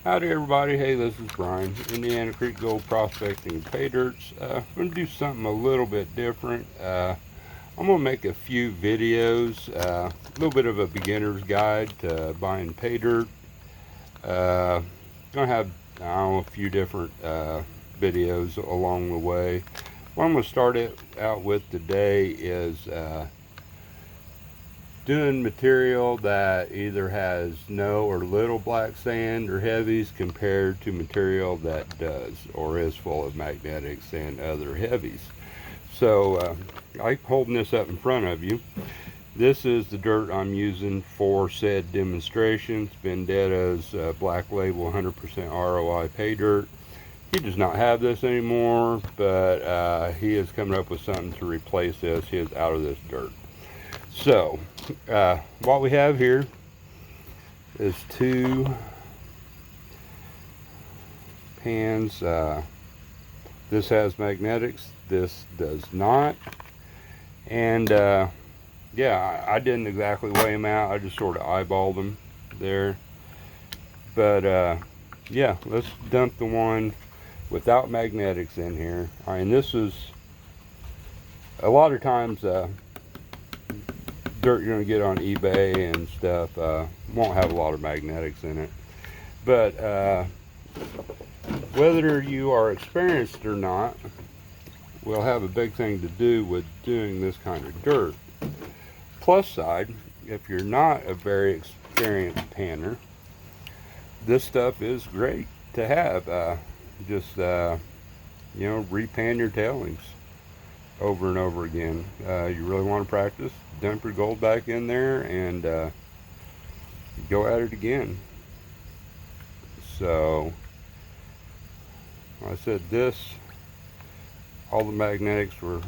Howdy everybody, hey, this is Brian, Indiana Creek Gold Prospecting and Paydirt. I'm going to do something a little bit different. I'm going to make a few videos, a little bit of a beginner's guide to buying Paydirt. Going to have, I don't know, a few different videos along the way. What I'm going to start it out with today is doing material that either has no or little black sand or heavies compared to material that does or is full of magnetics and other heavies. So I'm holding this up in front of you. This is the dirt I'm using for said demonstrations. Vendetto's Black Label 100% ROI Paydirt. He does not have this anymore, but he is coming up with something to replace this. He is out of this dirt. So, what we have here is two pans. This has magnetics, this does not. And yeah, I didn't exactly weigh them out, I just sort of eyeballed them there. But yeah, let's dump the one without magnetics in here. All right, and this is a lot of times dirt you're going to get on eBay and stuff won't have a lot of magnetics in it. But whether you are experienced or not will have a big thing to do with doing this kind of dirt. Plus side, if you're not a very experienced panner, this stuff is great to have. Just you know, repan your tailings over and over again. You really want to practice, dump your gold back in there and go at it again. So like I said, all the magnetics were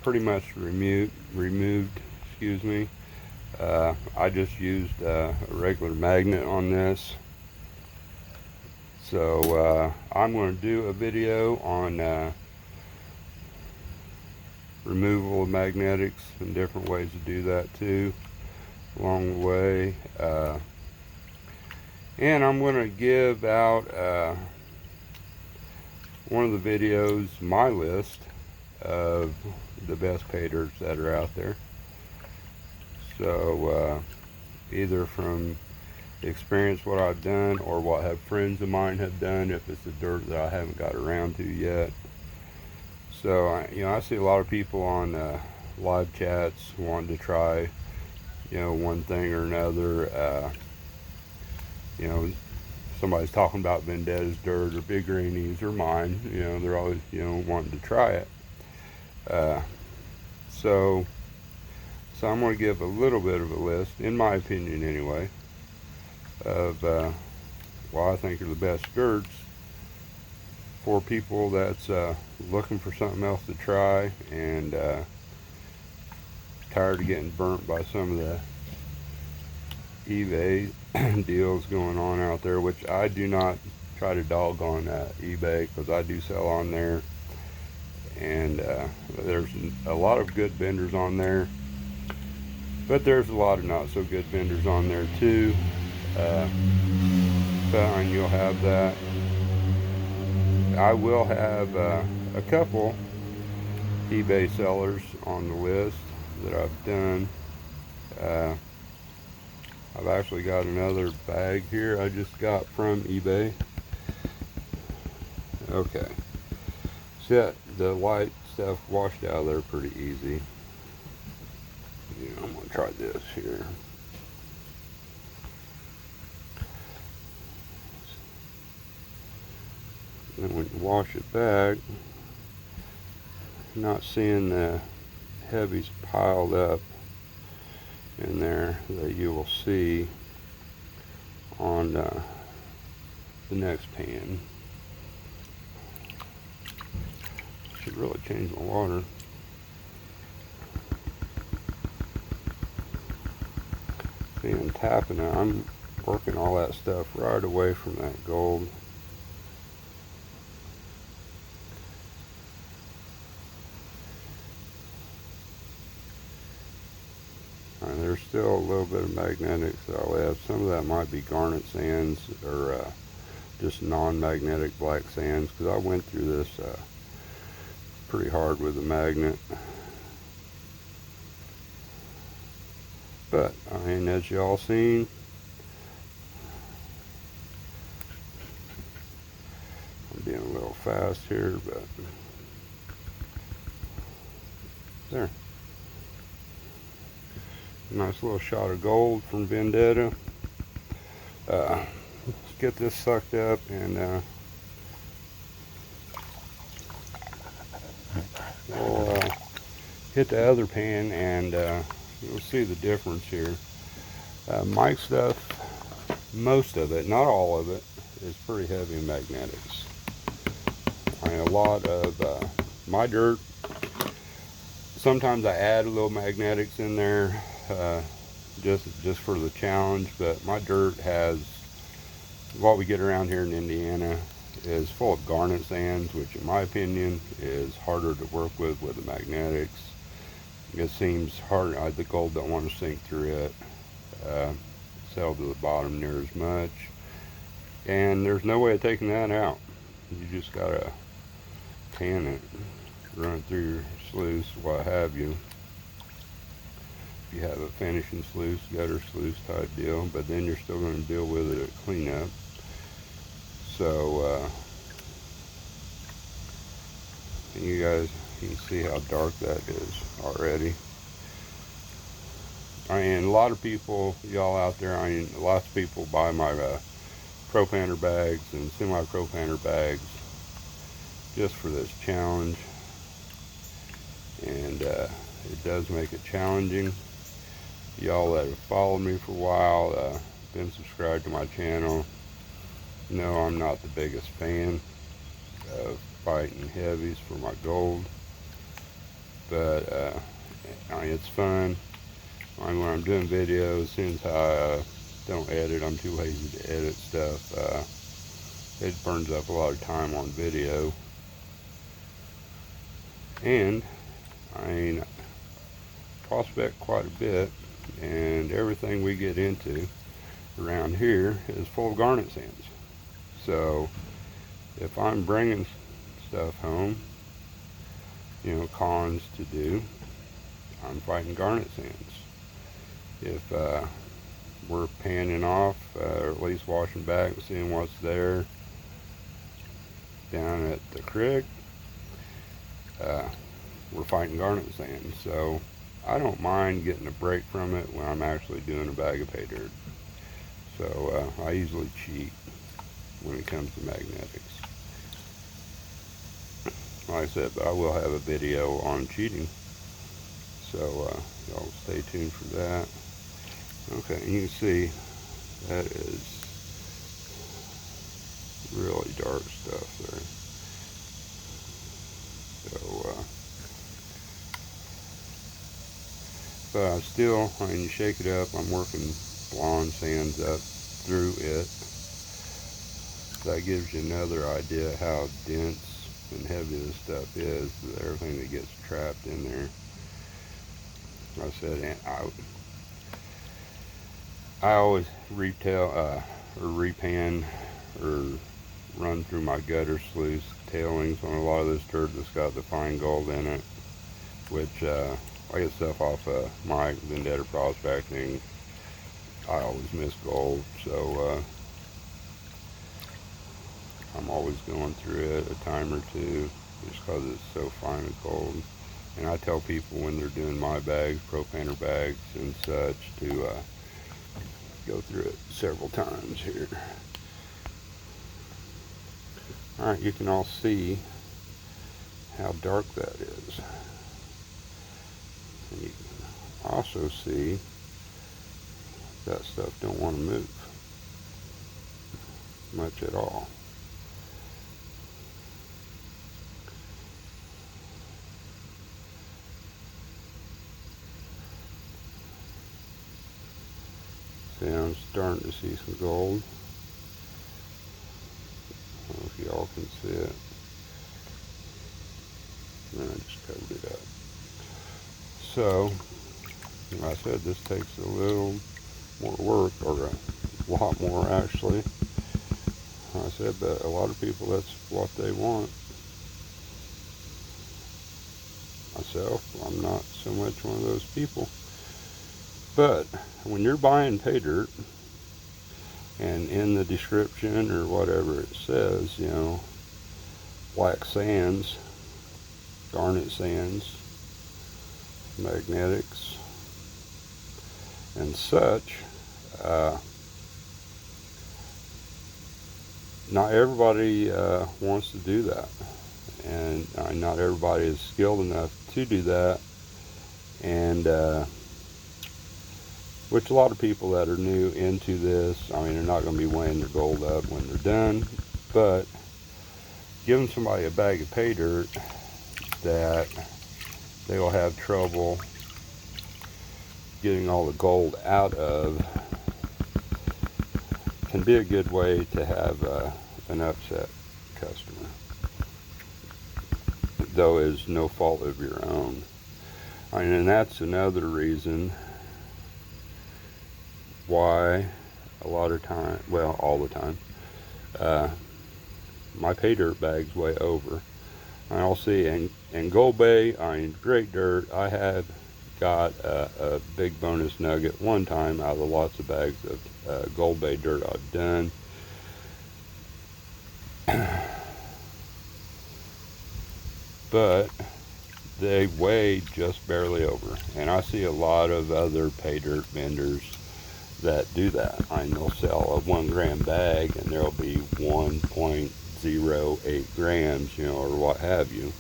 pretty much removed, excuse me. I just used a regular magnet on this. So I'm going to do a video on removal of magnetics and different ways to do that too along the way. And I'm going to give out one of the videos, my list of the best Paydyrts that are out there. So either from experience what I've done or what have friends of mine have done if it's the dirt that I haven't got around to yet. So you know, I see a lot of people on live chats wanting to try, you know, one thing or another. You know, somebody's talking about Vendetto's dirt or Big Greenies or mine. You know, they're always, you know, wanting to try it. So I'm going to give a little bit of a list, in my opinion anyway, of what I think are the best dirts for people that's looking for something else to try and tired of getting burnt by some of the eBay deals going on out there, which I do not try to dog on eBay because I do sell on there, and there's a lot of good vendors on there, but there's a lot of not so good vendors on there too. Fine, you'll have that. I will have a couple eBay sellers on the list that I've done. I've actually got another bag here I just got from eBay. Okay, so the white stuff washed out of there pretty easy. You know, I'm gonna try this here. And when you wash it back, not seeing the heavies piled up in there that you will see on the next pan. Should really change my water. See, I'm tapping it. I'm working all that stuff right away from that gold. And there's still a little bit of magnetics that I left. Some of that might be garnet sands or just non-magnetic black sands, because I went through this pretty hard with the magnet. But I mean, as y'all seen, I'm being a little fast here, but there. Nice little shot of gold from Vendetta. Let's get this sucked up and we'll hit the other pan, and you'll see the difference here. My stuff, most of it, not all of it, is pretty heavy in magnetics. I mean, a lot of my dirt, sometimes I add a little magnetics in there just for the challenge, but my dirt has, what we get around here in Indiana is full of garnet sands, which in my opinion is harder to work with the magnetics. It seems hard. The gold don't want to sink through it, settle to the bottom near as much, and there's no way of taking that out. You just gotta pan it, run it through your sluice, what have you. If you have a finishing sluice, gutter sluice type deal, but then you're still going to deal with it at cleanup. So you guys, you can see how dark that is already. I mean, a lot of people, y'all out there, I mean, lots of people buy my propaner bags and semi-propaner bags just for this challenge, and it does make it challenging. Y'all that have followed me for a while, been subscribed to my channel, know I'm not the biggest fan of fighting heavies for my gold, but I mean, it's fun. I mean, when I'm doing videos, since I don't edit, I'm too lazy to edit stuff, it burns up a lot of time on video. And I mean, prospect quite a bit, and everything we get into around here is full of garnet sands. So if I'm bringing stuff home, you know, cons to do, I'm fighting garnet sands. If we're panning off, or at least washing back and seeing what's there down at the creek, we're fighting garnet sand. So I don't mind getting a break from it when I'm actually doing a bag of pay dirt. So I usually cheat when it comes to magnetics. Like I said, but I will have a video on cheating, so y'all stay tuned for that. Okay, and you can see that is really dark stuff there. So but I still, when you shake it up, I'm working blonde sands up through it. That gives you another idea how dense and heavy this stuff is, everything that gets trapped in there. Like I said, and I always retail or repan or run through my gutter sluice tailings on a lot of this dirt that's got the fine gold in it, which I get stuff off my Vendetta prospecting. I always miss gold, so I'm always going through it a time or two just because it's so fine with gold. And I tell people when they're doing my bags, propaner bags and such, to go through it several times here. Alright, you can all see how dark that is. And you can also see that stuff don't want to move much at all. See, I'm starting to see some gold. I don't know if y'all can see it. And I just covered it up. So, like I said, this takes a little more work, or a lot more actually. Like I said, but a lot of people, that's what they want. Myself, I'm not so much one of those people. But when you're buying pay dirt, and in the description or whatever it says, you know, black sands, garnet sands, magnetics, and such, not everybody wants to do that, and not everybody is skilled enough to do that, and which a lot of people that are new into this, I mean, they're not going to be weighing their gold up when they're done, but giving somebody a bag of pay dirt that they will have trouble getting all the gold out of can be a good way to have an upset customer, though is no fault of your own. I mean, and that's another reason why a lot of time, well, all the time, my pay dirt bags weigh over. I'll see, and Gold Bay, I mean, great dirt. I have got a big bonus nugget one time out of the lots of bags of Gold Bay dirt I've done. But they weigh just barely over, and I see a lot of other pay dirt vendors that do that. I mean, they'll sell a 1 gram bag and there'll be 1.08 grams, you know, or what have you.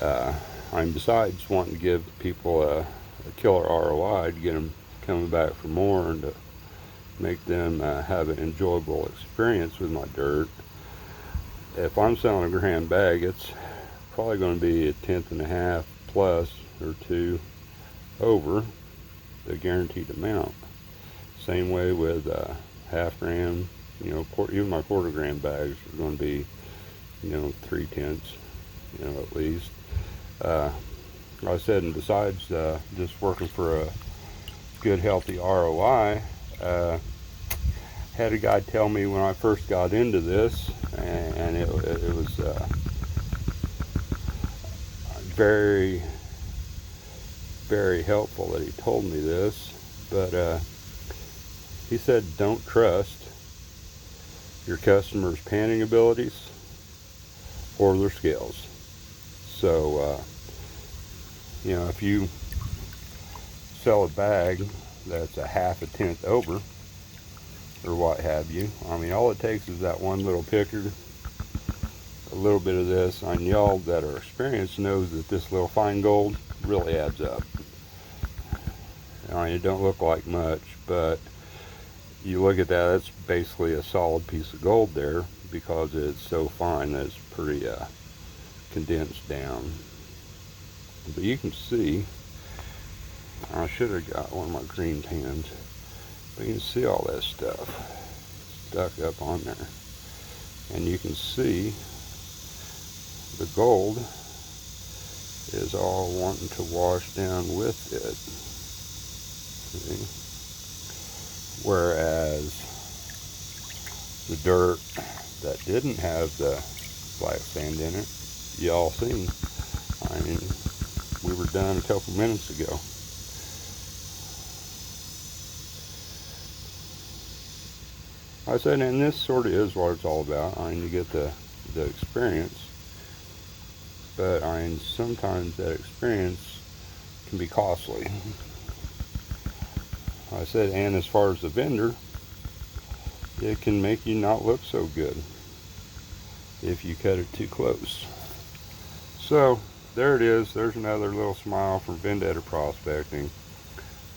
I mean, besides wanting to give people a killer ROI to get them coming back for more and to make them have an enjoyable experience with my dirt, if I'm selling a gram bag, it's probably going to be 1/10 plus or 2 over the guaranteed amount. Same way with half gram, you know, even my 1/4 gram bags are going to be, you know, 3/10, you know, at least. Like I said, and besides just working for a good healthy ROI, had a guy tell me when I first got into this, and it was very, very helpful that he told me this, but he said, don't trust your customers' panning abilities or their skills. So, you know, if you sell a bag that's a 1/2 over, or what have you, I mean, all it takes is that one little picker, a little bit of this. On y'all that are experienced knows that this little fine gold really adds up. I mean, it don't look like much, but you look at that, it's basically a solid piece of gold there because it's so fine that it's pretty condensed down. But you can see, I should have got one of my green pans, but you can see all that stuff stuck up on there, and you can see the gold is all wanting to wash down with it. See? Whereas the dirt that didn't have the black sand in it, y'all seen, I mean, we were done a couple minutes ago. I said, and this sort of is what it's all about. I mean, you get the experience, but I mean, sometimes that experience can be costly. I said, and as far as the vendor, it can make you not look so good if you cut it too close. So there it is. There's another little smile from Vendetta Prospecting.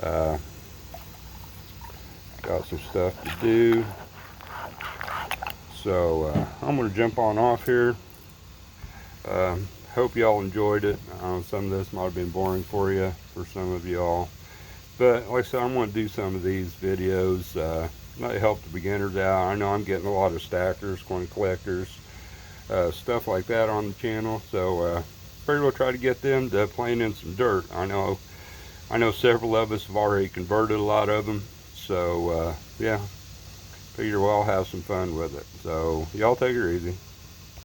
Got some stuff to do, so I'm going to jump on off here. Hope y'all enjoyed it. Some of this might have been boring for you, for some of y'all, but like I said, I'm going to do some of these videos, might help the beginners out. I know I'm getting a lot of stackers, coin collectors, stuff like that on the channel, so figured we'll try to get them to playing in some dirt. I know several of us have already converted a lot of them, so yeah, figure we'll have some fun with it. So y'all take her easy.